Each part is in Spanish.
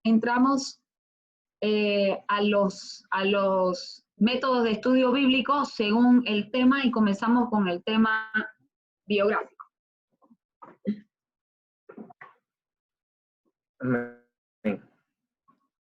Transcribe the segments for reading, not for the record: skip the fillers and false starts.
entramos a los métodos de estudio bíblico según el tema y comenzamos con el tema biográfico.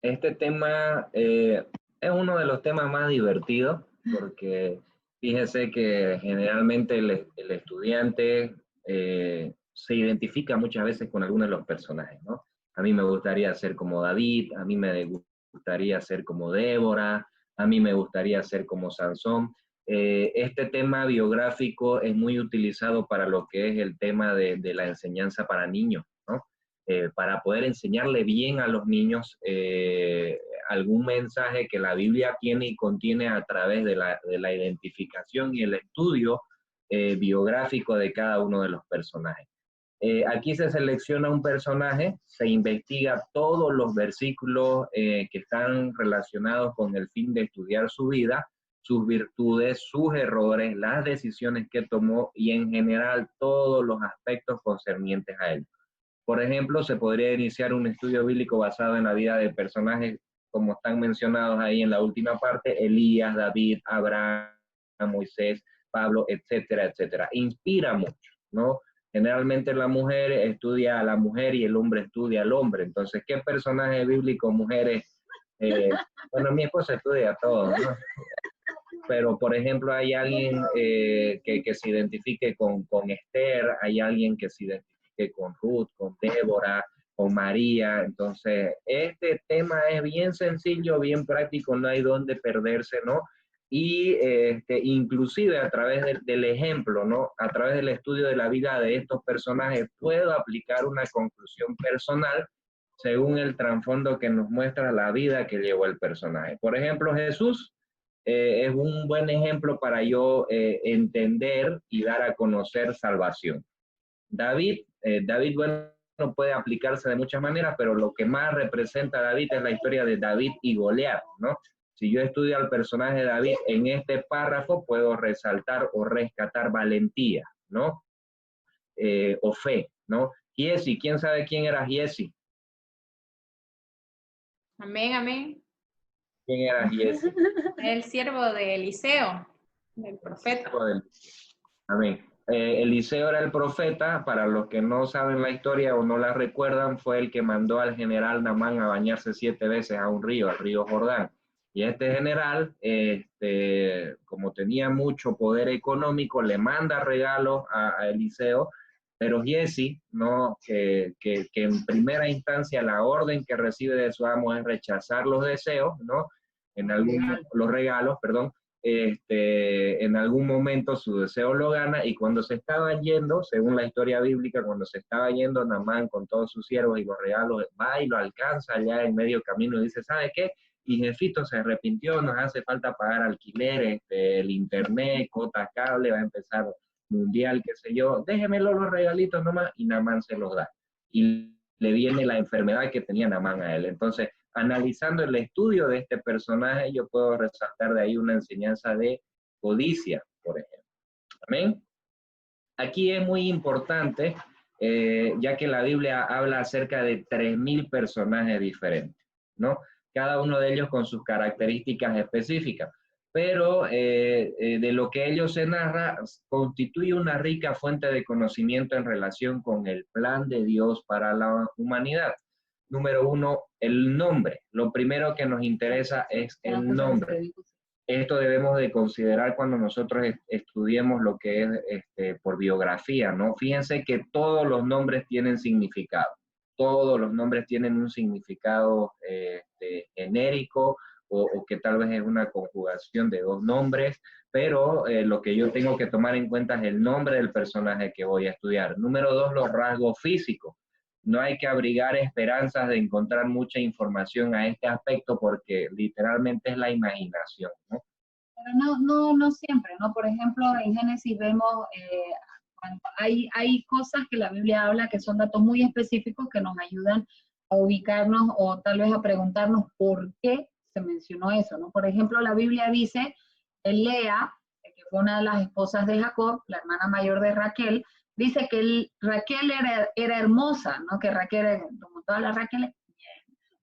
Este tema es uno de los temas más divertidos porque fíjese que generalmente el estudiante se identifica muchas veces con algunos de los personajes, ¿no? A mí me gustaría ser como David, a mí me gustaría ser como Débora, a mí me gustaría ser como Sansón. Este tema biográfico es muy utilizado para lo que es el tema de la enseñanza para niños, ¿no? Para poder enseñarle bien a los niños algún mensaje que la Biblia tiene y contiene a través de la identificación y el estudio biográfico de cada uno de los personajes. Aquí se selecciona un personaje, se investiga todos los versículos que están relacionados con el fin de estudiar su vida, sus virtudes, sus errores, las decisiones que tomó y en general todos los aspectos concernientes a él. Por ejemplo, se podría iniciar un estudio bíblico basado en la vida de personajes como están mencionados ahí en la última parte: Elías, David, Abraham, Moisés, Pablo, etcétera, etcétera. Inspira mucho, ¿no? Generalmente la mujer estudia a la mujer y el hombre estudia al hombre. Entonces, ¿qué personaje bíblico, mujeres? Bueno, mi esposa estudia a todos, ¿no? Pero, por ejemplo, hay alguien que se identifique con Esther, hay alguien que se identifique con Ruth, con Débora, con María. Entonces, este tema es bien sencillo, bien práctico, no hay dónde perderse, ¿no? Y inclusive a través del ejemplo, ¿no? A través del estudio de la vida de estos personajes, puedo aplicar una conclusión personal según el trasfondo que nos muestra la vida que llevó el personaje. Por ejemplo, Jesús es un buen ejemplo para yo entender y dar a conocer salvación. David, bueno, puede aplicarse de muchas maneras, pero lo que más representa a David es la historia de David y Goliat, ¿no? Si yo estudio al personaje de David en este párrafo, puedo resaltar o rescatar valentía, ¿no? O fe, ¿no? Giesi, ¿quién sabe quién era Giesi? Amén, amén. ¿Quién era Giesi? El siervo de Eliseo, del profeta. Amén. Eliseo era el profeta. Para los que no saben la historia o no la recuerdan, fue el que mandó al general Naamán a bañarse 7 veces a un río, al río Jordán. Y este general, como tenía mucho poder económico, le manda regalos a Eliseo, pero Giesi, ¿no? que en primera instancia la orden que recibe de su amo es rechazar los deseos, ¿no? Los regalos, perdón. En algún momento su deseo lo gana, y cuando se estaba yendo, según la historia bíblica, cuando se estaba yendo Naamán con todos sus siervos y los regalos, va y lo alcanza allá en medio camino y dice: ¿sabe qué? Y jefito se arrepintió, nos hace falta pagar alquiler, el internet, cuota cable, va a empezar mundial, qué sé yo, déjemelo los regalitos nomás, y Naamán se los da. Y le viene la enfermedad que tenía Naamán a él. Entonces, analizando el estudio de este personaje, yo puedo resaltar de ahí una enseñanza de codicia, por ejemplo. ¿Amén? Aquí es muy importante, ya que la Biblia habla acerca de 3.000 personajes diferentes, ¿no? Cada uno de ellos con sus características específicas, pero de lo que ellos se narra, constituye una rica fuente de conocimiento en relación con el plan de Dios para la humanidad. Número 1, el nombre. Lo primero que nos interesa es el nombre. Esto debemos de considerar cuando nosotros estudiemos lo que es por biografía, ¿no? Fíjense que todos los nombres tienen significado. Todos los nombres tienen un significado genérico o que tal vez es una conjugación de 2 nombres, pero lo que yo tengo que tomar en cuenta es el nombre del personaje que voy a estudiar. Número 2, los rasgos físicos. No hay que abrigar esperanzas de encontrar mucha información a este aspecto porque literalmente es la imaginación, ¿no? Pero no siempre, ¿no? Por ejemplo, en Génesis vemos, hay cosas que la Biblia habla que son datos muy específicos que nos ayudan a ubicarnos o tal vez a preguntarnos por qué se mencionó eso, ¿no? Por ejemplo, la Biblia dice, Lea, que fue una de las esposas de Jacob, la hermana mayor de Raquel, dice que Raquel era hermosa, ¿no? Que Raquel, como todas las Raquel,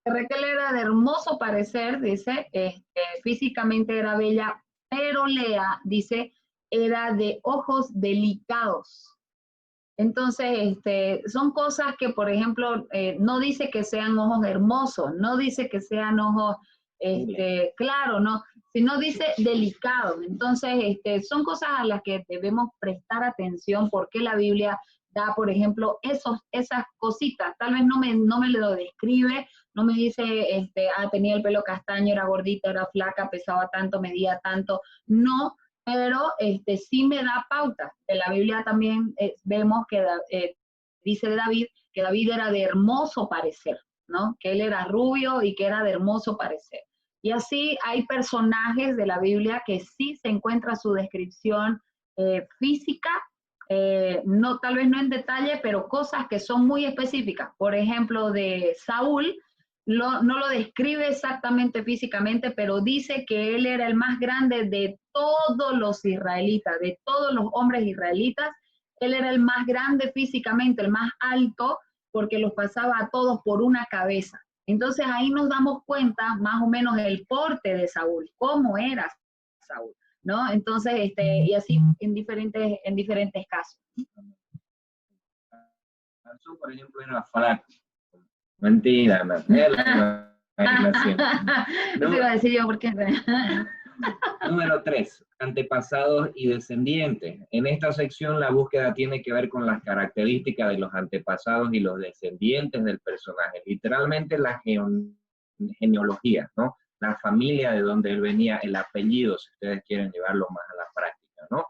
Raquel era de hermoso parecer, dice, físicamente era bella, pero Lea, dice, era de ojos delicados. Entonces, son cosas que, por ejemplo, no dice que sean ojos hermosos, no dice que sean ojos, claro, no, sino dice delicados. Entonces, son cosas a las que debemos prestar atención porque la Biblia da, por ejemplo, esas cositas. Tal vez no me lo describe, no me dice, tenía el pelo castaño, era gordita, era flaca, pesaba tanto, medía tanto. No, pero sí me da pauta. En la Biblia también vemos que dice de David que David era de hermoso parecer, ¿no? Que él era rubio y que era de hermoso parecer. Y así hay personajes de la Biblia que sí se encuentra su descripción física, no, tal vez no en detalle, pero cosas que son muy específicas. Por ejemplo, de Saúl, no lo describe exactamente físicamente, pero dice que él era el más grande de todos los israelitas, de todos los hombres israelitas. Él era el más grande físicamente, el más alto, porque los pasaba a todos por una cabeza. Entonces ahí nos damos cuenta más o menos el porte de Saúl, cómo era Saúl, ¿no? Entonces, y así en diferentes casos. Sansón, por ejemplo, era flaco. Mentira, no. No iba a decir yo por qué. Número 3, antepasados y descendientes. En esta sección la búsqueda tiene que ver con las características de los antepasados y los descendientes del personaje. Literalmente la genealogía, ¿no? La familia de donde él venía, el apellido, si ustedes quieren llevarlo más a la práctica, ¿no?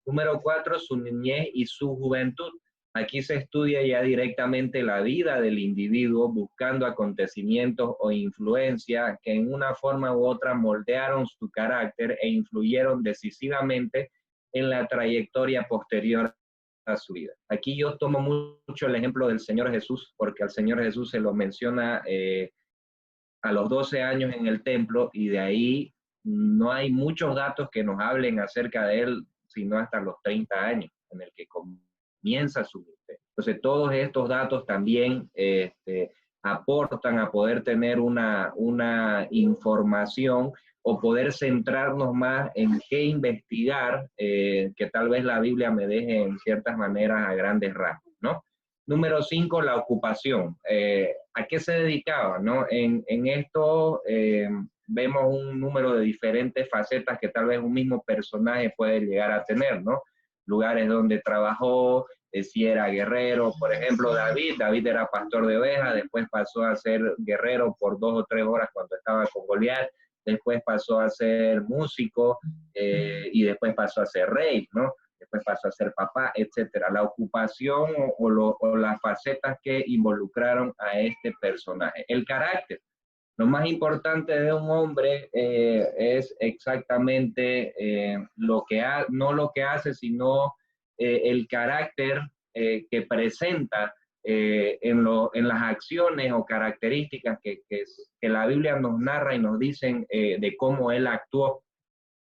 Número 4, su niñez y su juventud. Aquí se estudia ya directamente la vida del individuo buscando acontecimientos o influencias que en una forma u otra moldearon su carácter e influyeron decisivamente en la trayectoria posterior a su vida. Aquí yo tomo mucho el ejemplo del Señor Jesús, porque al Señor Jesús se lo menciona a los 12 años en el templo y de ahí no hay muchos datos que nos hablen acerca de él, sino hasta los 30 años en el que comienza su ministerio. Entonces, todos estos datos también aportan a poder tener una información o poder centrarnos más en qué investigar, que tal vez la Biblia me deje en ciertas maneras a grandes rasgos, ¿no? Número 5, la ocupación. ¿A qué se dedicaba, no? En esto vemos un número de diferentes facetas que tal vez un mismo personaje puede llegar a tener, ¿no? Lugares donde trabajó, si era guerrero, por ejemplo, David era pastor de ovejas, después pasó a ser guerrero por 2 o 3 horas cuando estaba con Goliat, después pasó a ser músico y después pasó a ser rey, ¿no? Después pasó a ser papá, etcétera. La ocupación o las facetas que involucraron a este personaje. El carácter. Lo más importante de un hombre es exactamente no lo que hace, sino el carácter que presenta en las acciones o características que la Biblia nos narra y nos dicen de cómo él actuó.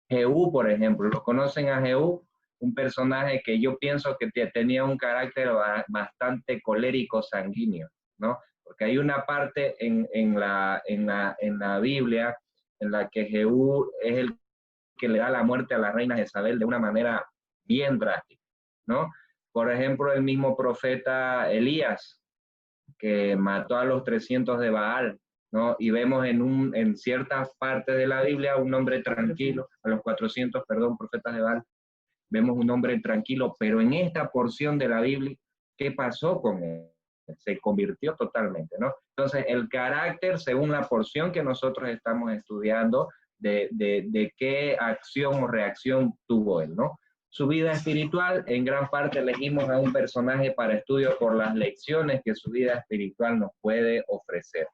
Jehú, por ejemplo, ¿lo conocen a Jehú? Un personaje que yo pienso que tenía un carácter bastante colérico, sanguíneo, ¿no? Porque hay una parte en la Biblia en la que Jehú es el que le da la muerte a la reina Jezabel de una manera bien drástica, ¿no? Por ejemplo, el mismo profeta Elías, que mató a los 300 de Baal, ¿no? Y vemos en ciertas partes de la Biblia un hombre tranquilo, a los 400, perdón, profetas de Baal, vemos un hombre tranquilo, pero en esta porción de la Biblia, ¿qué pasó con él? Se convirtió totalmente, ¿no? Entonces, el carácter, según la porción que nosotros estamos estudiando, de qué acción o reacción tuvo él, ¿no? Su vida espiritual, en gran parte elegimos a un personaje para estudio por las lecciones que su vida espiritual nos puede ofrecer.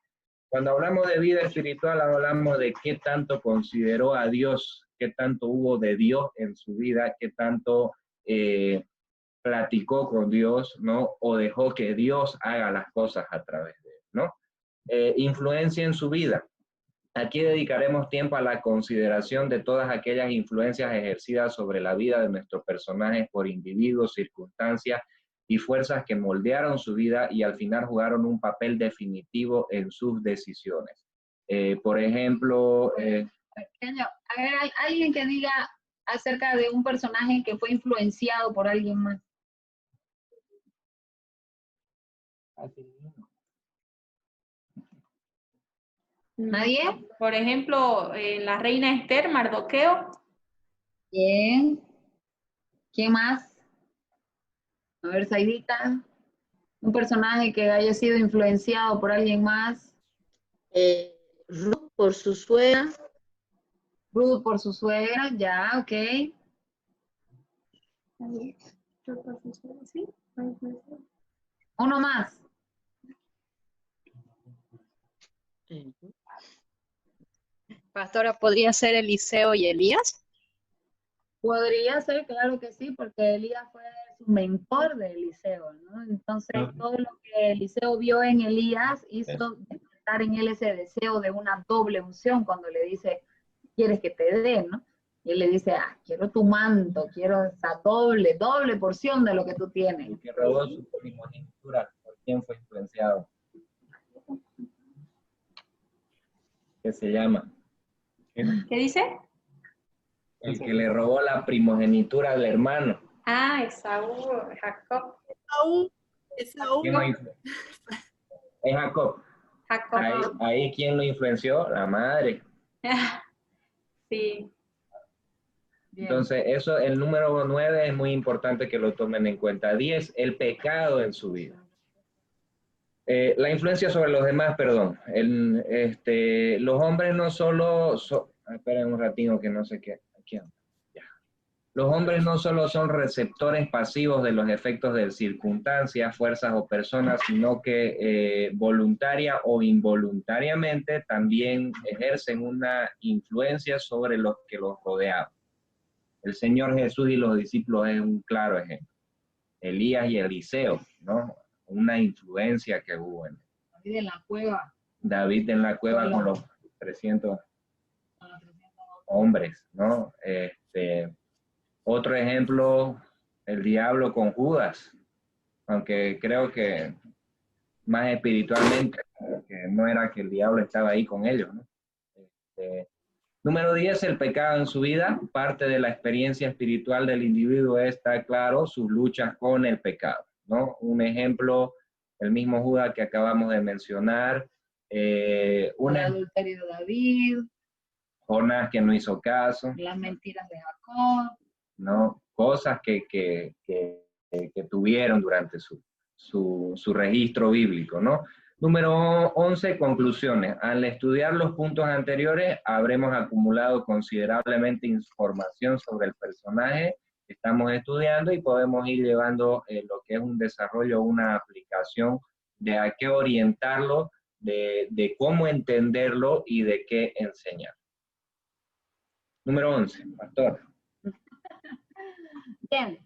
Cuando hablamos de vida espiritual, hablamos de qué tanto consideró a Dios, qué tanto hubo de Dios en su vida, qué tanto platicó con Dios, ¿no? O dejó que Dios haga las cosas a través de él, ¿no? Influencia en su vida. Aquí dedicaremos tiempo a la consideración de todas aquellas influencias ejercidas sobre la vida de nuestros personajes por individuos, circunstancias y fuerzas que moldearon su vida y al final jugaron un papel definitivo en sus decisiones. Por ejemplo... Hay alguien que diga acerca de un personaje que fue influenciado por alguien más. ¿Nadie? Por ejemplo, la reina Esther, Mardoqueo. Bien. ¿Quién más? A ver, Saidita. Un personaje que haya sido influenciado por alguien más. Ruth por su suegra. Ruth por su suegra, ya, ok. Uno más. Pastora, ¿podría ser Eliseo y Elías? Podría ser, claro que sí, porque Elías fue su mentor de Eliseo, ¿no? Entonces, todo lo que Eliseo vio en Elías hizo despertar en él ese deseo de una doble unción cuando le dice, ¿quieres que te dé, no? Y él le dice, quiero tu manto, quiero esa doble porción de lo que tú tienes. El que robó su primogenitura, ¿por quién fue influenciado? ¿Qué se llama? ¿Qué dice? El que le robó la primogenitura al hermano. Ah, Esaú, Jacob. Esaú. ¿Quién lo influenció? Es Jacob. Jacob. Ahí ¿quién lo influenció? La madre. Sí. Bien. Entonces, eso, el número 9 es muy importante que lo tomen en cuenta. 10, el pecado en su vida. La influencia sobre los demás, perdón. Los hombres no solo... esperen un ratito que no sé qué. Aquí anda. Ya. Los hombres no solo son receptores pasivos de los efectos de circunstancias, fuerzas o personas, sino que voluntaria o involuntariamente también ejercen una influencia sobre los que los rodean. El Señor Jesús y los discípulos es un claro ejemplo. Elías y Eliseo, ¿no? Una influencia que hubo en David en la cueva. David en la cueva con los 300 hombres, ¿no? Otro ejemplo, el diablo con Judas, aunque creo que más espiritualmente, que no era que el diablo estaba ahí con ellos, ¿no? Número 10, el pecado en su vida. Parte de la experiencia espiritual del individuo está claro, sus luchas con el pecado, ¿no? Un ejemplo, el mismo Judas que acabamos de mencionar. El adulterio de David. Jonás que no hizo caso. Las mentiras de Jacob. ¿No? Cosas que tuvieron durante su registro bíblico, ¿no? Número 11, conclusiones. Al estudiar los puntos anteriores, habremos acumulado considerablemente información sobre el personaje que estamos estudiando y podemos ir llevando lo que es un desarrollo, una aplicación de a qué orientarlo, de cómo entenderlo y de qué enseñar. Número 11, pastor. Bien,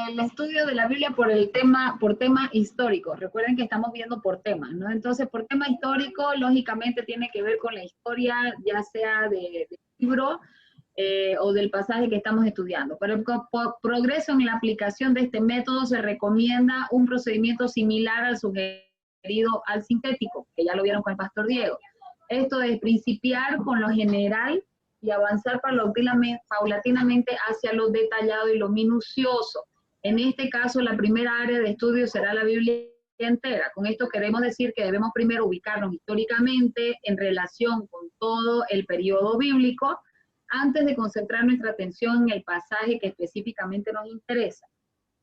el estudio de la Biblia por tema histórico. Recuerden que estamos viendo por temas, ¿no? Entonces, por tema histórico, lógicamente tiene que ver con la historia, ya sea del libro o del pasaje que estamos estudiando. Pero por progreso en la aplicación de este método se recomienda un procedimiento similar al sugerido al sintético, que ya lo vieron con el pastor Diego. Esto es principiar con lo general y avanzar paulatinamente hacia lo detallado y lo minucioso. En este caso, la primera área de estudio será la Biblia entera. Con esto queremos decir que debemos primero ubicarnos históricamente en relación con todo el periodo bíblico, antes de concentrar nuestra atención en el pasaje que específicamente nos interesa.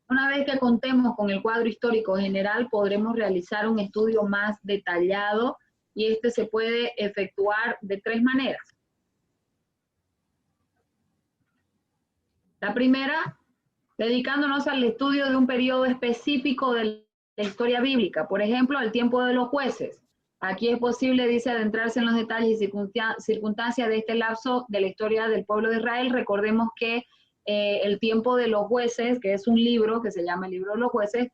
Una vez que contemos con el cuadro histórico general, podremos realizar un estudio más detallado y este se puede efectuar de 3 maneras. La primera, dedicándonos al estudio de un periodo específico de la historia bíblica, por ejemplo, el tiempo de los jueces. Aquí es posible, dice, adentrarse en los detalles y circunstancias de este lapso de la historia del pueblo de Israel. Recordemos que el tiempo de los jueces, que es un libro que se llama el libro de los jueces,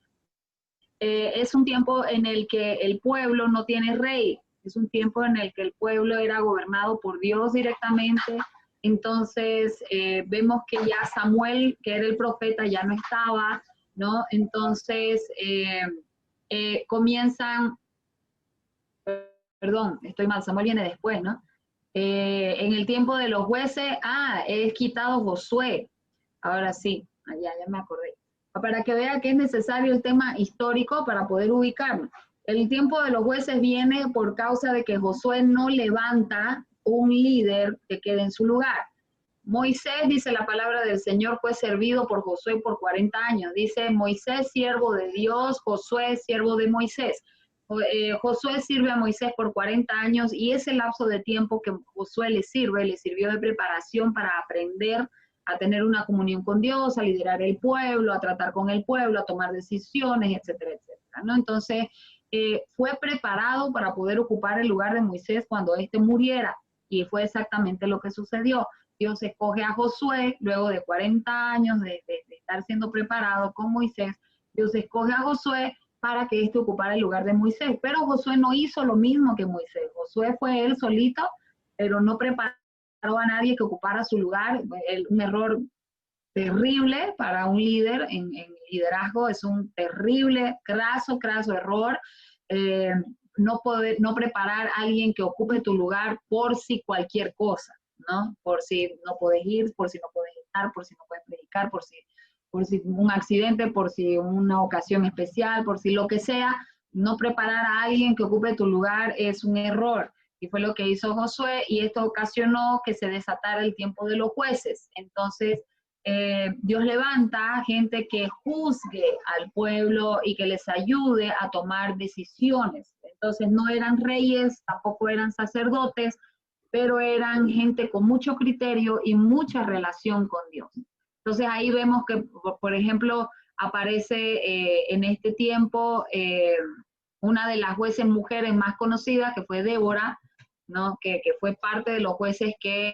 es un tiempo en el que el pueblo no tiene rey, es un tiempo en el que el pueblo era gobernado por Dios directamente. Entonces vemos que ya Samuel, que era el profeta, ya no estaba, ¿no? Entonces, comienzan, perdón, estoy mal, Samuel viene después, ¿no? En el tiempo de los jueces, es quitado Josué. Ahora sí, ya me acordé. Para que vea que es necesario el tema histórico para poder ubicarnos. El tiempo de los jueces viene por causa de que Josué no levanta un líder que quede en su lugar. Moisés, dice la palabra del Señor, fue servido por Josué por 40 años. Dice Moisés, siervo de Dios, Josué, siervo de Moisés. Josué sirve a Moisés por 40 años y ese lapso de tiempo que Josué le sirvió de preparación para aprender a tener una comunión con Dios, a liderar el pueblo, a tratar con el pueblo, a tomar decisiones, etcétera, etcétera, ¿no? Entonces, fue preparado para poder ocupar el lugar de Moisés cuando éste muriera, y fue exactamente lo que sucedió. Dios escoge a Josué, luego de 40 años de estar siendo preparado con Moisés, Dios escoge a Josué para que éste ocupara el lugar de Moisés, pero Josué no hizo lo mismo que Moisés. Josué fue él solito, pero no preparó a nadie que ocupara su lugar. Un error terrible para un líder en liderazgo, es un terrible, craso error. No preparar a alguien que ocupe tu lugar por si cualquier cosa, ¿no? Por si no puedes ir, por si no puedes estar, por si no puedes predicar, por si un accidente, por si una ocasión especial, por si lo que sea. No preparar a alguien que ocupe tu lugar es un error. Y fue lo que hizo Josué, y esto ocasionó que se desatara el tiempo de los jueces. Entonces, Dios levanta gente que juzgue al pueblo y que les ayude a tomar decisiones. Entonces, no eran reyes, tampoco eran sacerdotes, pero eran gente con mucho criterio y mucha relación con Dios. Entonces, ahí vemos que, por ejemplo, aparece en este tiempo una de las jueces mujeres más conocidas, que fue Débora, ¿no? Que fue parte de los jueces que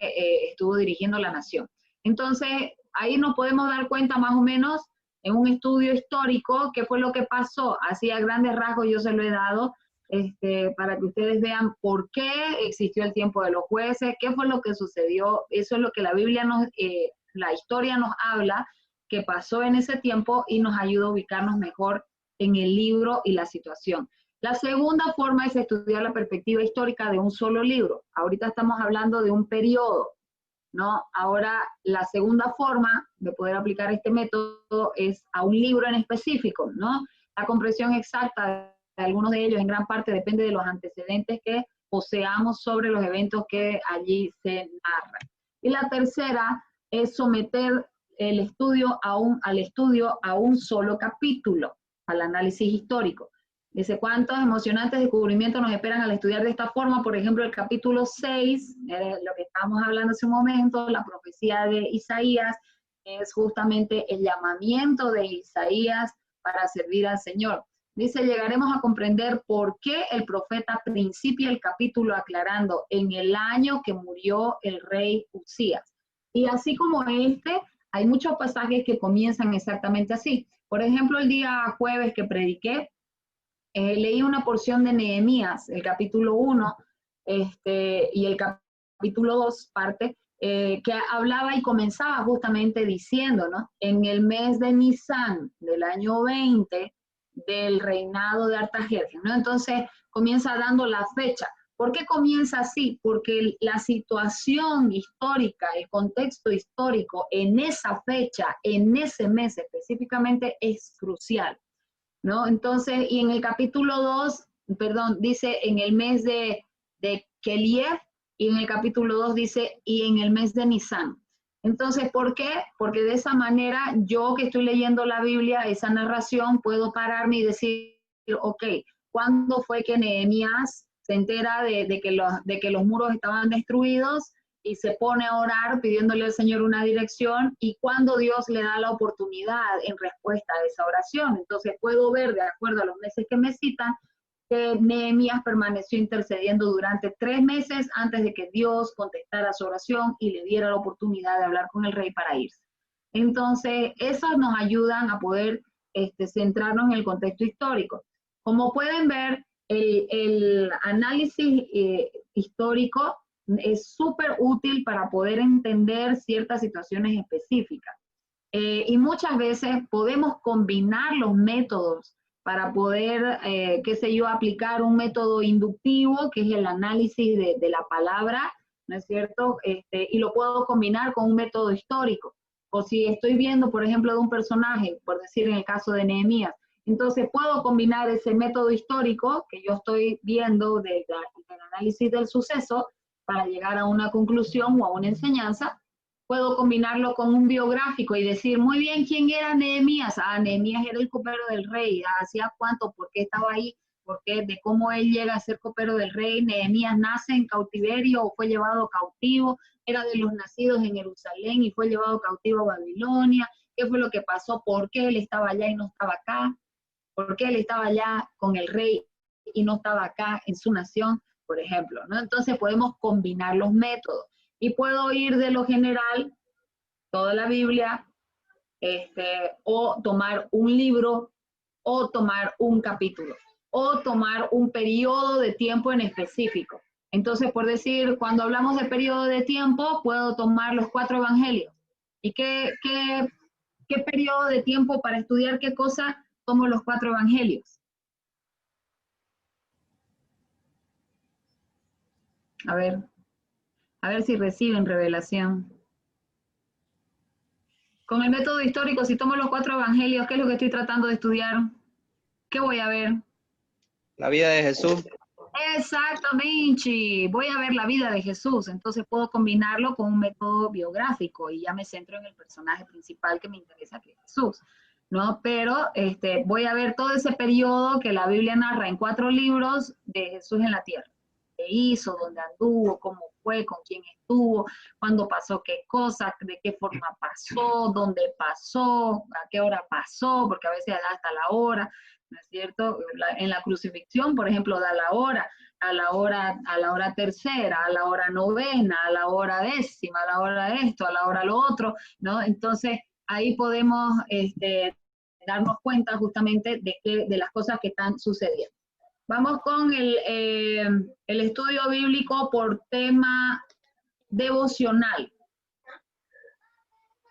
estuvo dirigiendo la nación. Entonces, ahí nos podemos dar cuenta más o menos en un estudio histórico qué fue lo que pasó. Así a grandes rasgos yo se lo he dado, para que ustedes vean por qué existió el tiempo de los jueces, qué fue lo que sucedió. Eso es lo que la Biblia la historia nos habla que pasó en ese tiempo, y nos ayuda a ubicarnos mejor en el libro y la situación. La segunda forma es estudiar la perspectiva histórica de un solo libro. Ahorita estamos hablando de un periodo, ¿no? Ahora, la segunda forma de poder aplicar este método es a un libro en específico, ¿no? La comprensión exacta de algunos de ellos en gran parte depende de los antecedentes que poseamos sobre los eventos que allí se narran. Y la tercera es someter el estudio al estudio a un solo capítulo, al análisis histórico. Dice, ¿cuántos emocionantes descubrimientos nos esperan al estudiar de esta forma? Por ejemplo, el capítulo 6, lo que estábamos hablando hace un momento, la profecía de Isaías, es justamente el llamamiento de Isaías para servir al Señor. Dice, llegaremos a comprender por qué el profeta principia el capítulo aclarando en el año que murió el rey Uzías. Y así como hay muchos pasajes que comienzan exactamente así. Por ejemplo, el día jueves que prediqué, leí una porción de Nehemías, el capítulo 1 y el capítulo 2, parte, que hablaba y comenzaba justamente diciendo, ¿no? En el mes de Nisán del año 20 del reinado de Artajerjes, ¿no? Entonces comienza dando la fecha. ¿Por qué comienza así? Porque la situación histórica, el contexto histórico en esa fecha, en ese mes específicamente, es crucial, ¿no? Entonces, y en el capítulo 2, dice en el mes de Kelief, y en el capítulo 2 dice, y en el mes de Nisán. Entonces, ¿por qué? Porque de esa manera, yo que estoy leyendo la Biblia, esa narración, puedo pararme y decir, ok, ¿cuándo fue que Nehemías se entera de que los muros estaban destruidos y se pone a orar pidiéndole al Señor una dirección, y cuando Dios le da la oportunidad en respuesta a esa oración? Entonces puedo ver, de acuerdo a los meses que me citan, que Nehemías permaneció intercediendo durante 3 meses antes de que Dios contestara su oración y le diera la oportunidad de hablar con el rey para irse. Entonces, esos nos ayudan a poder centrarnos en el contexto histórico. Como pueden ver, el análisis histórico es súper útil para poder entender ciertas situaciones específicas. Y muchas veces podemos combinar los métodos para poder, qué sé yo, aplicar un método inductivo, que es el análisis de la palabra, ¿no es cierto? Y lo puedo combinar con un método histórico. O si estoy viendo, por ejemplo, de un personaje, por decir en el caso de Nehemías, entonces puedo combinar ese método histórico que yo estoy viendo del análisis del suceso para llegar a una conclusión o a una enseñanza. Puedo combinarlo con un biográfico y decir, muy bien, ¿quién era Nehemías? Ah, Nehemías era el copero del rey. ¿Hacía cuánto? ¿Por qué estaba ahí? ¿Por qué? De cómo él llega a ser copero del rey. Nehemías nace en cautiverio o fue llevado cautivo. Era de los nacidos en Jerusalén y fue llevado cautivo a Babilonia. ¿Qué fue lo que pasó? ¿Por qué él estaba allá y no estaba acá? ¿Por qué él estaba allá con el rey y no estaba acá en su nación? Por ejemplo, ¿no? Entonces podemos combinar los métodos. Y puedo ir de lo general, toda la Biblia, o tomar un libro, o tomar un capítulo, o tomar un periodo de tiempo en específico. Entonces, por decir, cuando hablamos de periodo de tiempo, puedo tomar los 4 evangelios. ¿Y qué periodo de tiempo para estudiar qué cosa? Tomo los 4 evangelios. A ver si reciben revelación. Con el método histórico, si tomo los 4 evangelios, ¿qué es lo que estoy tratando de estudiar? ¿Qué voy a ver? La vida de Jesús. Exactamente, voy a ver la vida de Jesús, entonces puedo combinarlo con un método biográfico y ya me centro en el personaje principal que me interesa, que es Jesús, ¿no? Pero voy a ver todo ese periodo que la Biblia narra en 4 libros de Jesús en la tierra. ¿Qué hizo? ¿Dónde anduvo? ¿Cómo fue? ¿Con quién estuvo? ¿Cuándo pasó qué cosa? ¿De qué forma pasó? ¿Dónde pasó? ¿A qué hora pasó? Porque a veces da hasta la hora, ¿no es cierto? En la crucifixión, por ejemplo, da la hora, a la hora tercera, a la hora novena, a la hora décima, a la hora esto, a la hora lo otro, ¿no? Entonces, ahí podemos darnos cuenta justamente de las cosas que están sucediendo. Vamos con el estudio bíblico por tema devocional.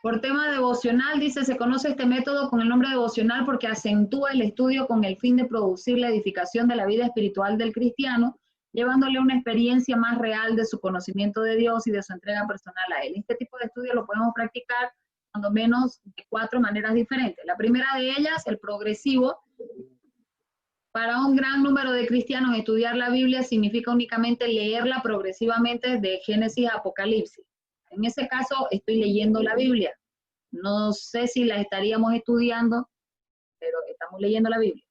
Por tema devocional, dice, se conoce este método con el nombre devocional porque acentúa el estudio con el fin de producir la edificación de la vida espiritual del cristiano, llevándole una experiencia más real de su conocimiento de Dios y de su entrega personal a Él. Este tipo de estudio lo podemos practicar cuando menos de 4 maneras diferentes. La primera de ellas, el progresivo. Para un gran número de cristianos, estudiar la Biblia significa únicamente leerla progresivamente de Génesis a Apocalipsis. En ese caso, estoy leyendo la Biblia. No sé si la estaríamos estudiando, pero estamos leyendo la Biblia.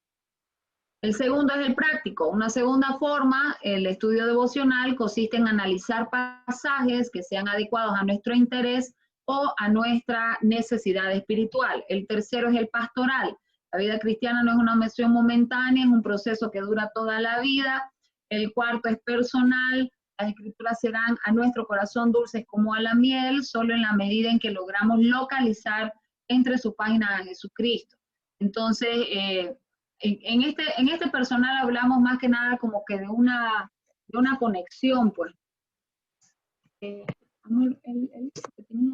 El segundo es el práctico. Una segunda forma, el estudio devocional, consiste en analizar pasajes que sean adecuados a nuestro interés o a nuestra necesidad espiritual. El tercero es el pastoral. La vida cristiana no es una misión momentánea, es un proceso que dura toda la vida. El cuarto es personal. Las escrituras serán a nuestro corazón dulces como a la miel, solo en la medida en que logramos localizar entre sus páginas a Jesucristo. Entonces, en este personal hablamos más que nada como que de una conexión, pues. Amor, el que tenía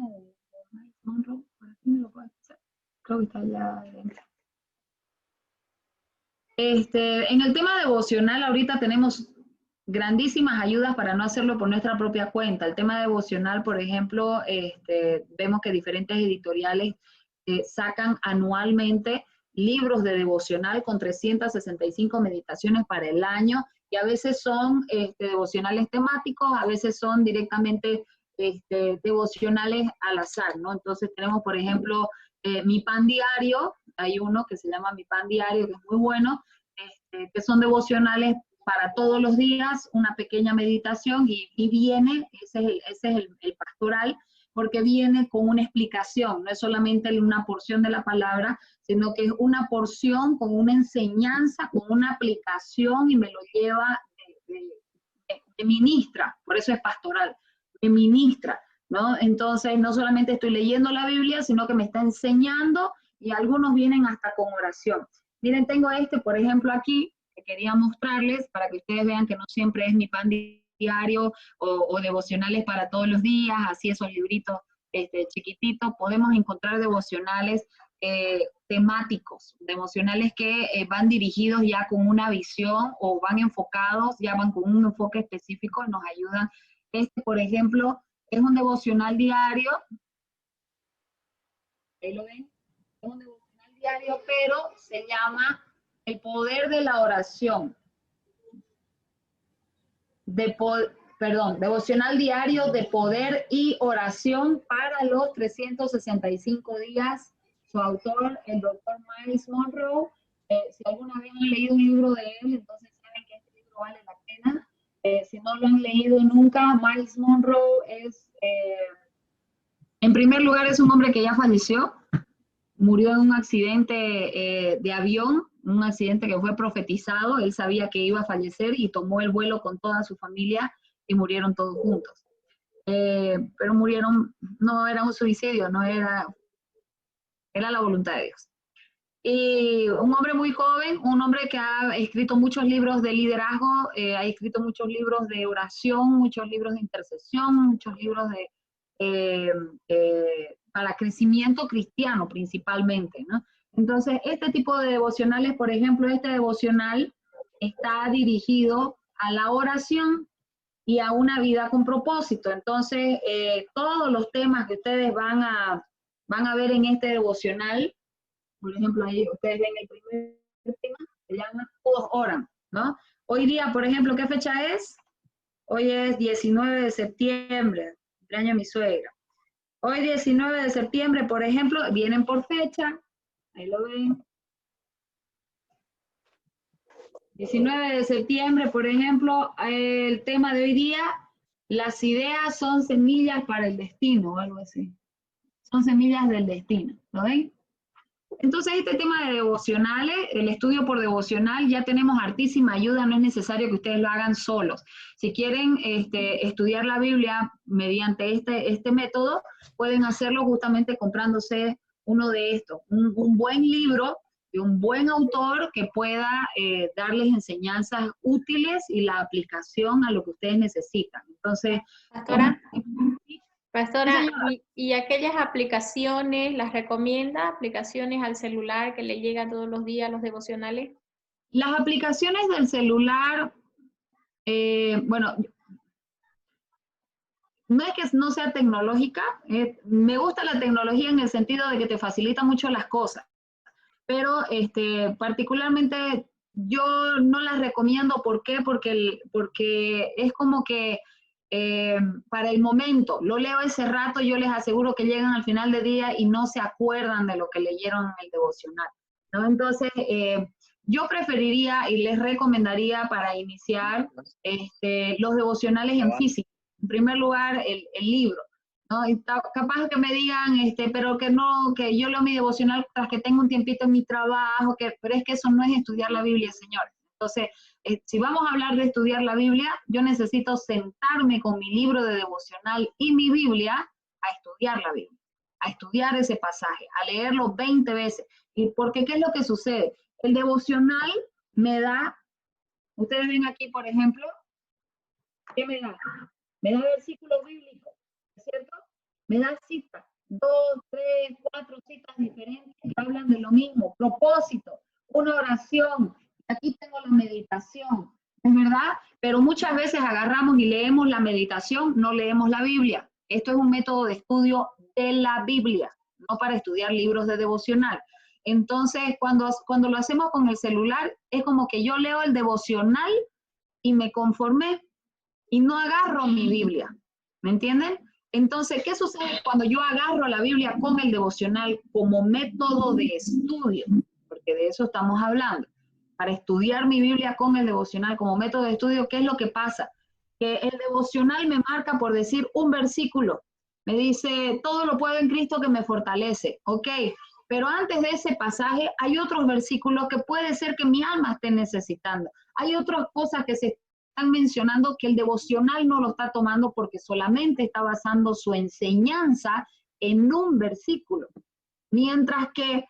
de Monroe, ¿por aquí me lo puedes hacer? Creo que está allá adentro. En el tema devocional ahorita tenemos grandísimas ayudas para no hacerlo por nuestra propia cuenta. El tema devocional, por ejemplo, vemos que diferentes editoriales sacan anualmente libros de devocional con 365 meditaciones para el año, y a veces son devocionales temáticos, a veces son directamente devocionales al azar, ¿no? Entonces tenemos, por ejemplo, Mi Pan Diario, hay uno que se llama Mi Pan Diario, que es muy bueno, que son devocionales para todos los días, una pequeña meditación, y viene, ese es el pastoral, porque viene con una explicación, no es solamente una porción de la palabra, sino que es una porción con una enseñanza, con una aplicación, y me lo lleva de ministra, por eso es pastoral, de ministra, ¿no? Entonces, no solamente estoy leyendo la Biblia, sino que me está enseñando, y algunos vienen hasta con oración. Miren, tengo por ejemplo, aquí, que quería mostrarles para que ustedes vean que no siempre es Mi Pan Diario o devocionales para todos los días, así esos libritos chiquitito, podemos encontrar devocionales temáticos, devocionales que van dirigidos ya con una visión o van enfocados, ya van con un enfoque específico y nos ayudan. Por ejemplo, es un devocional diario. Ahí lo ven. Es un devocional diario, pero se llama El poder de la oración. Devocional diario de poder y oración para los 365 días. Su autor, el doctor Miles Monroe. Si alguna vez han leído un libro de él, entonces saben que este libro vale la pena. Si no lo han leído nunca, Miles Monroe es, en primer lugar, es un hombre que ya falleció. Murió en un accidente de avión, un accidente que fue profetizado. Él sabía que iba a fallecer y tomó el vuelo con toda su familia y murieron todos juntos. Pero murieron, no era un suicidio, no era la voluntad de Dios. Y un hombre muy joven, un hombre que ha escrito muchos libros de liderazgo, ha escrito muchos libros de oración, muchos libros de intercesión, muchos libros para crecimiento cristiano principalmente, ¿no? Entonces, este tipo de devocionales, por ejemplo, este devocional está dirigido a la oración y a una vida con propósito. Entonces, todos los temas que ustedes van a ver en este devocional, por ejemplo, ahí ustedes ven el primer tema, se llama Todos Oran, ¿no? Hoy día, por ejemplo, ¿qué fecha es? Hoy es 19 de septiembre, cumpleaños de mi suegra. Hoy 19 de septiembre, por ejemplo, vienen por fecha, ahí lo ven. 19 de septiembre, por ejemplo, el tema de hoy día, las ideas son semillas para el destino, o algo así. Son semillas del destino, ¿lo ven? Entonces, este tema de devocionales, el estudio por devocional, ya tenemos hartísima ayuda, no es necesario que ustedes lo hagan solos. Si quieren estudiar la Biblia mediante este método, pueden hacerlo justamente comprándose uno de estos, un buen libro de un buen autor que pueda darles enseñanzas útiles y la aplicación a lo que ustedes necesitan. Entonces, Pastora, ¿y aquellas aplicaciones, las recomienda? ¿Aplicaciones al celular que le llegan todos los días los devocionales? Las aplicaciones del celular, bueno, no es que no sea tecnológica, me gusta la tecnología en el sentido de que te facilita mucho las cosas, pero particularmente yo no las recomiendo. ¿Por qué? Porque es como que para el momento, lo leo ese rato, yo les aseguro que llegan al final del día y no se acuerdan de lo que leyeron en el devocional, ¿no? Entonces, yo preferiría y les recomendaría para iniciar los devocionales en físico. En primer lugar, el libro, ¿no? Y capaz que me digan, pero que no, que yo leo mi devocional tras que tengo un tiempito en mi trabajo, pero es que eso no es estudiar la Biblia, señor. Entonces, si vamos a hablar de estudiar la Biblia, yo necesito sentarme con mi libro de devocional y mi Biblia a estudiar la Biblia, a estudiar ese pasaje, a leerlo 20 veces. ¿Y porque qué es lo que sucede? El devocional me da, ustedes ven aquí, por ejemplo, ¿qué me da? Me da versículos bíblicos, ¿cierto? Me da citas, 2, 3, 4 citas diferentes que hablan de lo mismo, propósito, una oración. Aquí tengo la meditación, ¿es verdad? Pero muchas veces agarramos y leemos la meditación, no leemos la Biblia. Esto es un método de estudio de la Biblia, no para estudiar libros de devocional. Entonces, cuando lo hacemos con el celular, es como que yo leo el devocional y me conformé y no agarro mi Biblia, ¿me entienden? Entonces, ¿qué sucede cuando yo agarro la Biblia con el devocional como método de estudio? Porque de eso estamos hablando. Para estudiar mi Biblia con el devocional como método de estudio, ¿qué es lo que pasa? Que el devocional me marca, por decir, un versículo. Me dice, todo lo puedo en Cristo que me fortalece. Ok, pero antes de ese pasaje hay otros versículos que puede ser que mi alma esté necesitando. Hay otras cosas que se están mencionando que el devocional no lo está tomando porque solamente está basando su enseñanza en un versículo. Mientras que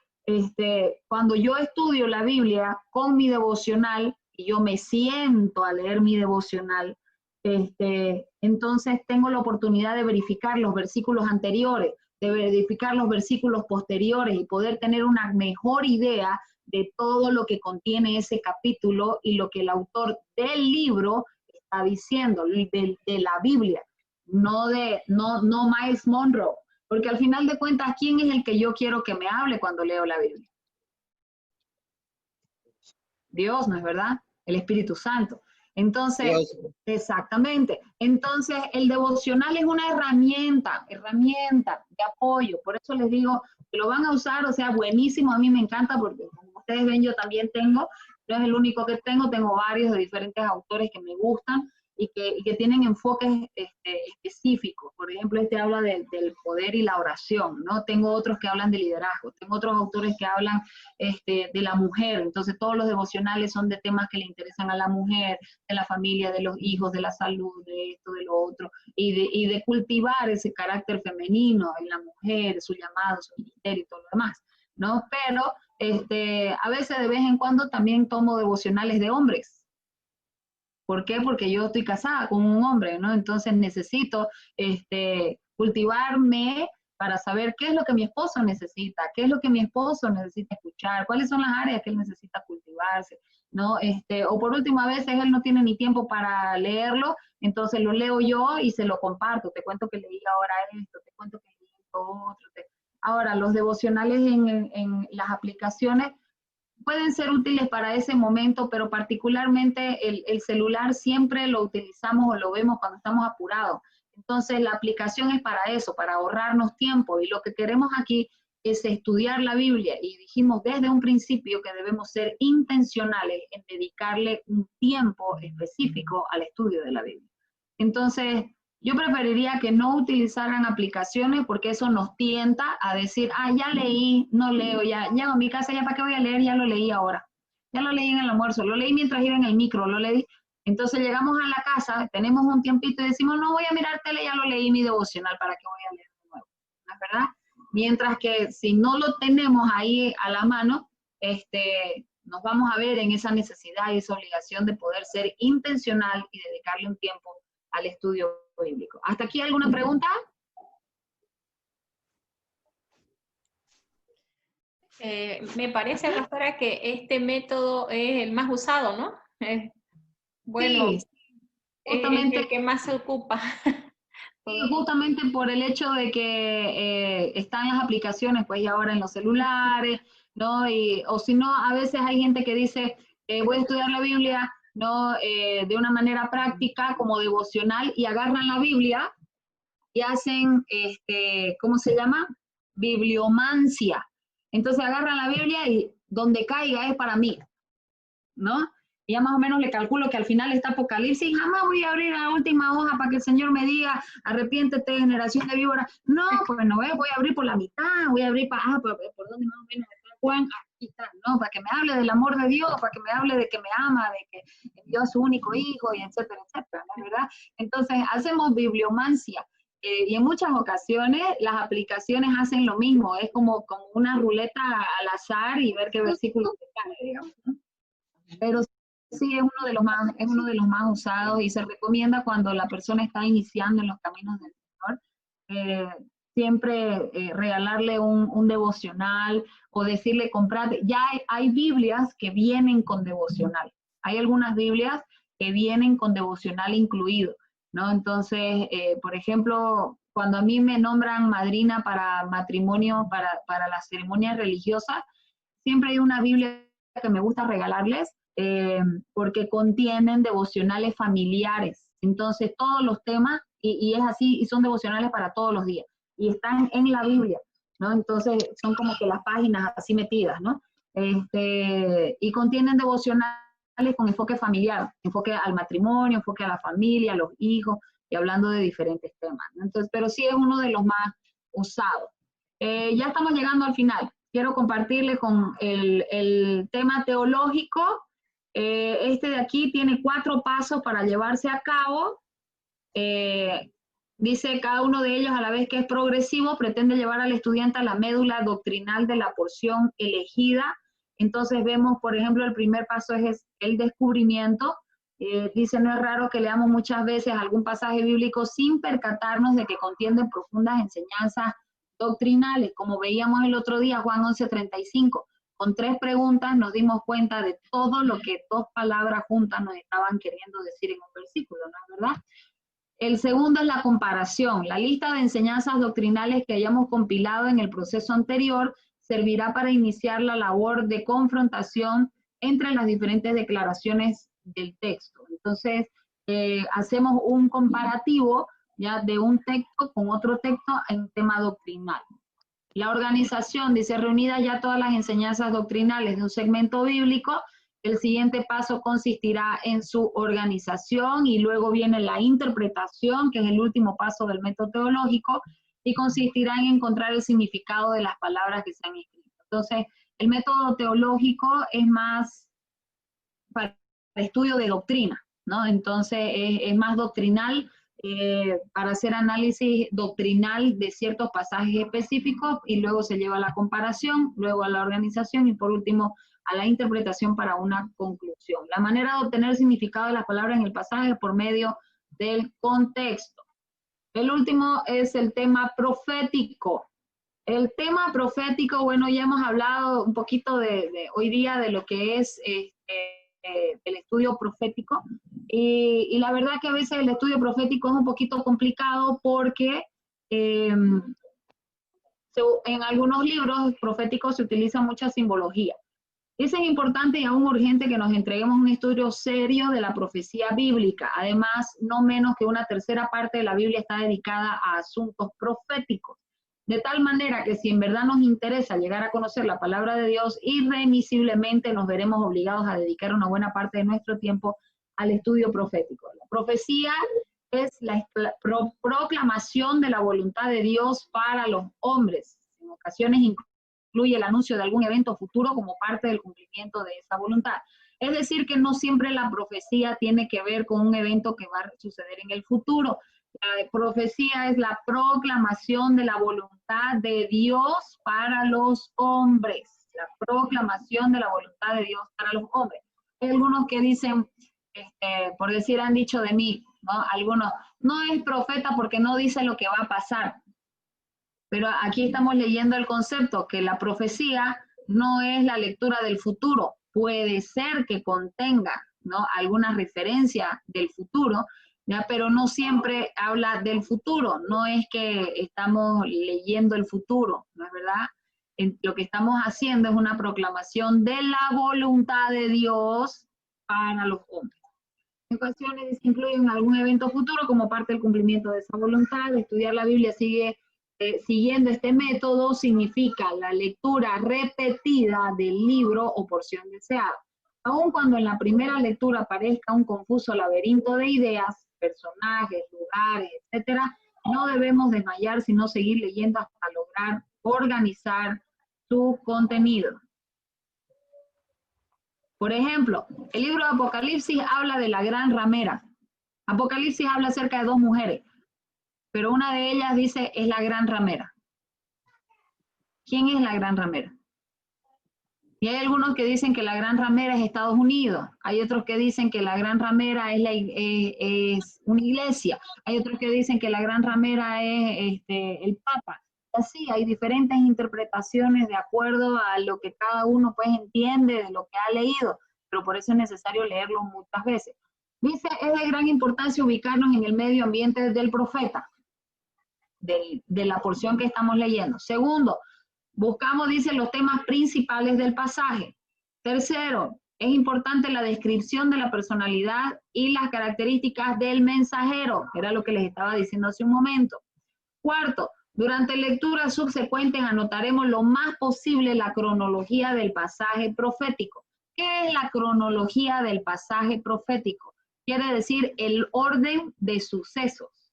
cuando yo estudio la Biblia con mi devocional y yo me siento a leer mi devocional, Entonces tengo la oportunidad de verificar los versículos anteriores, de verificar los versículos posteriores y poder tener una mejor idea de todo lo que contiene ese capítulo y lo que el autor del libro está diciendo, de la Biblia, no Miles Monroe, porque al final de cuentas, ¿quién es el que yo quiero que me hable cuando leo la Biblia? Dios, ¿no es verdad? El Espíritu Santo. Entonces, Dios. exactamente. Entonces, el devocional es una herramienta de apoyo. Por eso les digo que lo van a usar, o sea, buenísimo. A mí me encanta porque, como ustedes ven, yo también tengo, no es el único que tengo varios de diferentes autores que me gustan y que tienen enfoques específicos. Por ejemplo, habla del poder y la oración, ¿no? Tengo otros que hablan de liderazgo, tengo otros autores que hablan de la mujer. Entonces, todos los devocionales son de temas que le interesan a la mujer, de la familia, de los hijos, de la salud, de esto, de lo otro, y de cultivar ese carácter femenino en la mujer, su llamado, su ministerio y todo lo demás, ¿no? Pero a veces de vez en cuando también tomo devocionales de hombres. ¿Por qué? Porque yo estoy casada con un hombre, ¿no? Entonces necesito cultivarme para saber qué es lo que mi esposo necesita, qué es lo que mi esposo necesita escuchar, cuáles son las áreas que él necesita cultivarse, ¿no? O por último, a veces él no tiene ni tiempo para leerlo, entonces lo leo yo y se lo comparto. Te cuento que leí ahora esto, te cuento que leí esto otro. Ahora, los devocionales en las aplicaciones pueden ser útiles para ese momento, pero particularmente el celular siempre lo utilizamos o lo vemos cuando estamos apurados. Entonces la aplicación es para eso, para ahorrarnos tiempo, y lo que queremos aquí es estudiar la Biblia, y dijimos desde un principio que debemos ser intencionales en dedicarle un tiempo específico al estudio de la Biblia. Entonces, yo preferiría que no utilizaran aplicaciones porque eso nos tienta a decir, ya leí, no leo, ya a mi casa, ya para qué voy a leer, ya lo leí ahora. Ya lo leí en el almuerzo, lo leí mientras iba en el micro, lo leí. Entonces llegamos a la casa, tenemos un tiempito y decimos, no voy a mirar tele, ya lo leí mi devocional, ¿para qué voy a leer de nuevo? ¿No es verdad? Mientras que si no lo tenemos ahí a la mano, nos vamos a ver en esa necesidad y esa obligación de poder ser intencional y dedicarle un tiempo al estudio bíblico. ¿Hasta aquí alguna pregunta? Me parece, pastora, que este método es el más usado, ¿no? Bueno, sí, justamente, es el que más se ocupa. Justamente por el hecho de que están las aplicaciones, pues, y ahora en los celulares, ¿no? O si no, a veces hay gente que dice, voy a estudiar la Biblia, ¿no? De una manera práctica, como devocional, y agarran la Biblia y hacen, ¿cómo se llama? Bibliomancia. Entonces agarran la Biblia y donde caiga es para mí, ¿no? Y ya más o menos le calculo que al final está Apocalipsis, jamás voy a abrir la última hoja para que el Señor me diga, arrepiéntete, generación de víboras. No, pues no, voy a abrir por la mitad, voy a abrir para, por donde más o menos está Juan, aquí está, ¿no? Para que me hable del amor de Dios, para que me hable de que me ama, de que Dios es su único hijo, y etcétera, etcétera, ¿no? ¿Verdad? Entonces, hacemos bibliomancia. Y en muchas ocasiones las aplicaciones hacen lo mismo, es como una ruleta al azar y ver qué versículo te cae, digamos, ¿no? Pero sí es uno de los más usados, y se recomienda cuando la persona está iniciando en los caminos del Señor, siempre regalarle un devocional o decirle comprate. Ya hay Biblias que vienen con devocional. Hay algunas Biblias que vienen con devocional incluido, ¿no? Entonces, por ejemplo, cuando a mí me nombran madrina para matrimonio, para las ceremonias religiosas, siempre hay una Biblia que me gusta regalarles, porque contienen devocionales familiares. Entonces, todos los temas, y es así, y son devocionales para todos los días, y están en la Biblia, ¿no? Entonces, son como que las páginas así metidas, ¿no? Y contienen devocionales con enfoque familiar, enfoque al matrimonio, enfoque a la familia, a los hijos, y hablando de diferentes temas, ¿no? Entonces, pero sí es uno de los más usados. Ya estamos llegando al final. Quiero compartirles con el tema teológico. De aquí tiene 4 pasos para llevarse a cabo. Dice cada uno de ellos, a la vez que es progresivo, pretende llevar al estudiante a la médula doctrinal de la porción elegida. Entonces vemos, por ejemplo, el primer paso es el descubrimiento, Dice, no es raro que leamos muchas veces algún pasaje bíblico sin percatarnos de que contiene profundas enseñanzas doctrinales, como veíamos el otro día, Juan 11:35. Con 3 preguntas nos dimos cuenta de todo lo que 2 palabras juntas nos estaban queriendo decir en un versículo, ¿no es verdad? El segundo es la comparación. La lista de enseñanzas doctrinales que hayamos compilado en el proceso anterior servirá para iniciar la labor de confrontación entre las diferentes declaraciones del texto. Entonces, hacemos un comparativo ya de un texto con otro texto en tema doctrinal. La organización dice, reunidas ya todas las enseñanzas doctrinales de un segmento bíblico, el siguiente paso consistirá en su organización y luego viene la interpretación, que es el último paso del método teológico, y consistirá en encontrar el significado de las palabras que se han escrito. Entonces, el método teológico es más para estudio de doctrina, ¿no? Entonces, es más doctrinal, para hacer análisis doctrinal de ciertos pasajes específicos y luego se lleva a la comparación, luego a la organización y por último a la interpretación para una conclusión. La manera de obtener el significado de las palabras en el pasaje es por medio del contexto. El último es el tema profético. El tema profético, bueno, ya hemos hablado un poquito hoy día de lo que es el estudio profético. Y la verdad que a veces el estudio profético es un poquito complicado porque en algunos libros proféticos se utiliza mucha simbología. Es importante y aún urgente que nos entreguemos un estudio serio de la profecía bíblica. Además, no menos que una tercera parte de la Biblia está dedicada a asuntos proféticos. De tal manera que si en verdad nos interesa llegar a conocer la palabra de Dios, irremisiblemente nos veremos obligados a dedicar una buena parte de nuestro tiempo al estudio profético. La profecía es la proclamación de la voluntad de Dios para los hombres. En ocasiones incluye el anuncio de algún evento futuro como parte del cumplimiento de esa voluntad. Es decir, que no siempre la profecía tiene que ver con un evento que va a suceder en el futuro. La profecía es la proclamación de la voluntad de Dios para los hombres. La proclamación de la voluntad de Dios para los hombres. Hay algunos que dicen, por decir, han dicho de mí, ¿no? Algunos, no es profeta porque no dice lo que va a pasar. Pero aquí estamos leyendo el concepto que la profecía no es la lectura del futuro. Puede ser que contenga, ¿no?, alguna referencia del futuro, ¿ya? Pero no siempre habla del futuro. No es que estamos leyendo el futuro, ¿no es verdad? Lo que estamos haciendo es una proclamación de la voluntad de Dios para los hombres. En ocasiones incluyen algún evento futuro como parte del cumplimiento de esa voluntad. Estudiar la Biblia siguiendo este método significa la lectura repetida del libro o porción deseada. Aun cuando en la primera lectura parezca un confuso laberinto de ideas, personajes, lugares, etcétera, no debemos desmayar, sino seguir leyendo hasta lograr organizar su contenido. Por ejemplo, el libro de Apocalipsis habla de la gran ramera. Apocalipsis habla acerca de 2 mujeres, pero una de ellas dice es la gran ramera. ¿Quién es la gran ramera? Y hay algunos que dicen que la gran ramera es Estados Unidos. Hay otros que dicen que la gran ramera es una iglesia. Hay otros que dicen que la gran ramera es el Papa. Así, hay diferentes interpretaciones de acuerdo a lo que cada uno pues entiende de lo que ha leído, pero por eso es necesario leerlo muchas veces. Dice, es de gran importancia ubicarnos en el medio ambiente del profeta, de la porción que estamos leyendo. Segundo, buscamos, dice, los temas principales del pasaje. Tercero, es importante la descripción de la personalidad y las características del mensajero, que era lo que les estaba diciendo hace un momento. Cuarto, durante lecturas subsecuentes anotaremos lo más posible la cronología del pasaje profético. ¿Qué es la cronología del pasaje profético? Quiere decir el orden de sucesos.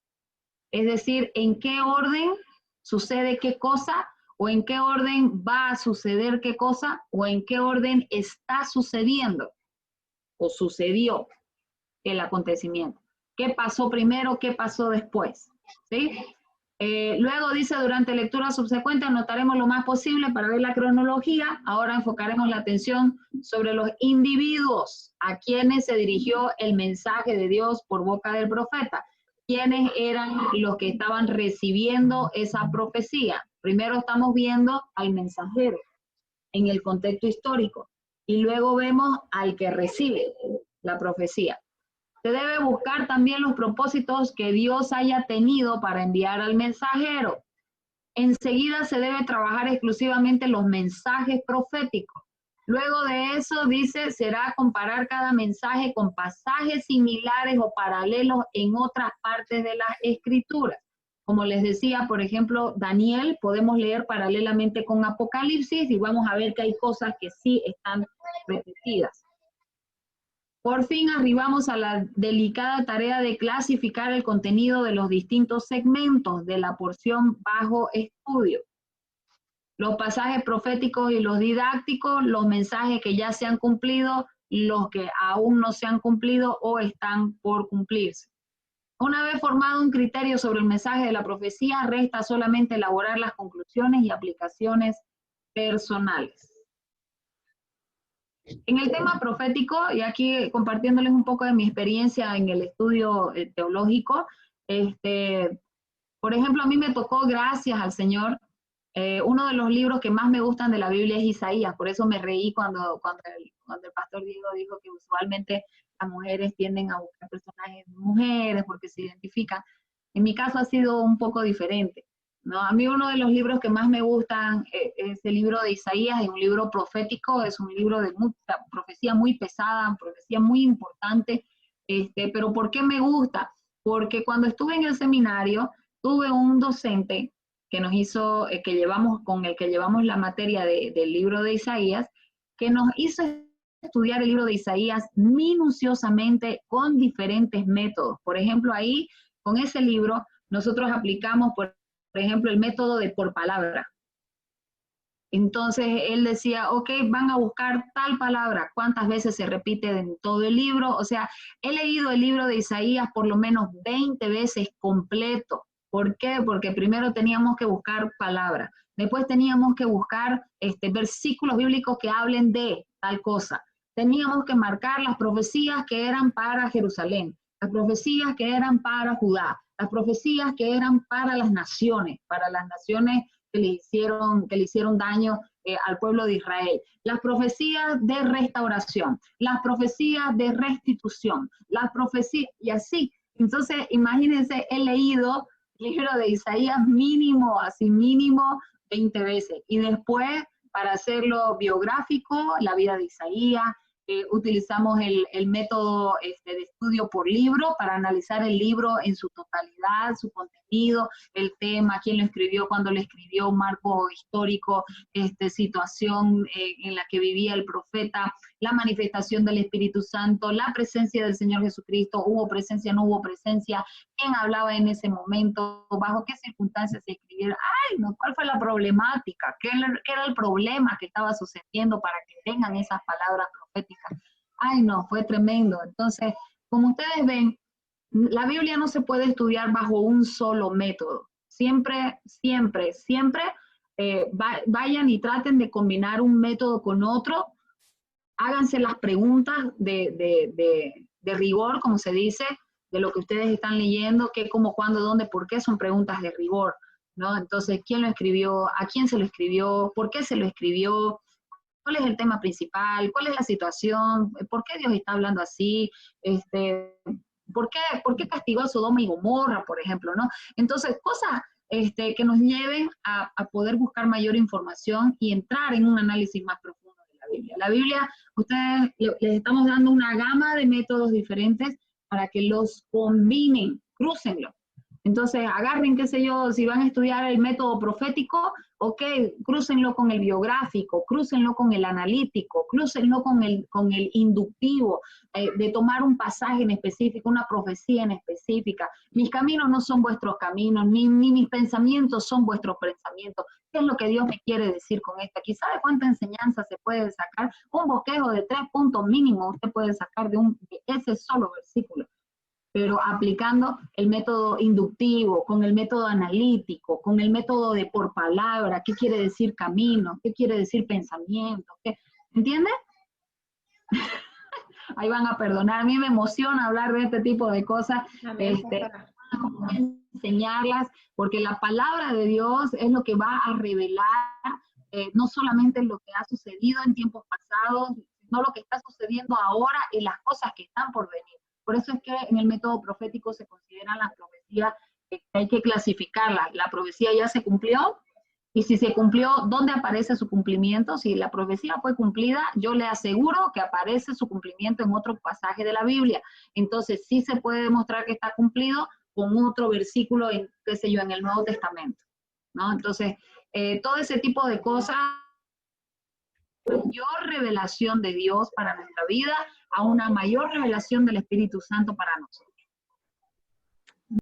Es decir, en qué orden sucede qué cosa, o en qué orden va a suceder qué cosa, o en qué orden está sucediendo, o sucedió el acontecimiento. ¿Qué pasó primero, qué pasó después? ¿Sí? Luego dice, durante lectura subsecuente anotaremos lo más posible para ver la cronología. Ahora enfocaremos la atención sobre los individuos a quienes se dirigió el mensaje de Dios por boca del profeta. ¿Quiénes eran los que estaban recibiendo esa profecía? Primero estamos viendo al mensajero en el contexto histórico y luego vemos al que recibe la profecía. Se debe buscar también los propósitos que Dios haya tenido para enviar al mensajero. Enseguida se debe trabajar exclusivamente los mensajes proféticos. Luego de eso dice, será comparar cada mensaje con pasajes similares o paralelos en otras partes de las Escrituras. Como les decía, por ejemplo, Daniel, podemos leer paralelamente con Apocalipsis y vamos a ver que hay cosas que sí están repetidas. Por fin arribamos a la delicada tarea de clasificar el contenido de los distintos segmentos de la porción bajo estudio. Los pasajes proféticos y los didácticos, los mensajes que ya se han cumplido, los que aún no se han cumplido o están por cumplirse. Una vez formado un criterio sobre el mensaje de la profecía, resta solamente elaborar las conclusiones y aplicaciones personales. En el tema profético, y aquí compartiéndoles un poco de mi experiencia en el estudio teológico, por ejemplo, a mí me tocó, gracias al Señor, uno de los libros que más me gustan de la Biblia es Isaías. Por eso me reí cuando el pastor Diego dijo que usualmente las mujeres tienden a buscar personajes de mujeres porque se identifican. En mi caso ha sido un poco diferente, ¿no? A mí uno de los libros que más me gustan es el libro de Isaías, es un libro profético, es un libro de mucha profecía muy pesada, profecía muy importante, pero ¿por qué me gusta? Porque cuando estuve en el seminario, tuve un docente que nos hizo, con el que llevamos la materia del libro de Isaías, que nos hizo estudiar el libro de Isaías minuciosamente con diferentes métodos. Por ejemplo, ahí, con ese libro, nosotros aplicamos, por ejemplo, el método de por palabra. Entonces, él decía, ok, van a buscar tal palabra, ¿cuántas veces se repite en todo el libro? O sea, he leído el libro de Isaías por lo menos 20 veces completo. ¿Por qué? Porque primero teníamos que buscar palabras, después teníamos que buscar versículos bíblicos que hablen de tal cosa. Teníamos que marcar las profecías que eran para Jerusalén, las profecías que eran para Judá, las profecías que eran para las naciones que le hicieron daño al pueblo de Israel, las profecías de restauración, las profecías de restitución, las profecías, y así. Entonces, imagínense, he leído el libro de Isaías mínimo 20 veces. Y después, para hacerlo biográfico, la vida de Isaías, utilizamos el método de estudio por libro para analizar el libro en su totalidad, su contenido, el tema, quién lo escribió, cuándo lo escribió, marco histórico, situación en la que vivía el profeta, la manifestación del Espíritu Santo, la presencia del Señor Jesucristo, hubo presencia, no hubo presencia, quién hablaba en ese momento, bajo qué circunstancias se escribieron, ¿cuál fue la problemática? ¿Qué era el problema que estaba sucediendo para que tengan esas palabras proféticas? Fue tremendo. Entonces, como ustedes ven, la Biblia no se puede estudiar bajo un solo método. Siempre vayan y traten de combinar un método con otro. Háganse las preguntas de rigor, como se dice, de lo que ustedes están leyendo, qué, cómo, cuándo, dónde, por qué, son preguntas de rigor, ¿no? Entonces, ¿quién lo escribió? ¿A quién se lo escribió? ¿Por qué se lo escribió? ¿Cuál es el tema principal? ¿Cuál es la situación? ¿Por qué Dios está hablando así? ¿Por qué castigó a Sodoma y Gomorra, por ejemplo, ¿no? Entonces, cosas que nos lleven a poder buscar mayor información y entrar en un análisis más profundo de la Biblia. La Biblia, ustedes les estamos dando una gama de métodos diferentes para que los combinen, crúcenlo. Entonces, agarren, qué sé yo, si van a estudiar el método profético, ok, crúcenlo con el biográfico, crúcenlo con el analítico, crúcenlo con el inductivo, de tomar un pasaje en específico, una profecía en específica. Mis caminos no son vuestros caminos, ni mis pensamientos son vuestros pensamientos. ¿Qué es lo que Dios me quiere decir con esto? Aquí, ¿sabe cuánta enseñanza se puede sacar? Un bosquejo de 3 puntos mínimo usted puede sacar de ese solo versículo. pero aplicando el método inductivo, con el método analítico, con el método de por palabra, qué quiere decir camino, qué quiere decir pensamiento, ¿entiendes? Ahí van a perdonar, a mí me emociona hablar de este tipo de cosas, enseñarlas, porque la palabra de Dios es lo que va a revelar no solamente lo que ha sucedido en tiempos pasados, sino lo que está sucediendo ahora y las cosas que están por venir. Por eso es que en el método profético se consideran las profecías, que hay que clasificarlas. La profecía ya se cumplió, y si se cumplió, ¿dónde aparece su cumplimiento? Si la profecía fue cumplida, yo le aseguro que aparece su cumplimiento en otro pasaje de la Biblia. Entonces, sí se puede demostrar que está cumplido con otro versículo, en, qué sé yo, en el Nuevo Testamento, ¿no? Entonces, todo ese tipo de cosas, mayor revelación de Dios para nuestra vida, a una mayor revelación del Espíritu Santo para nosotros.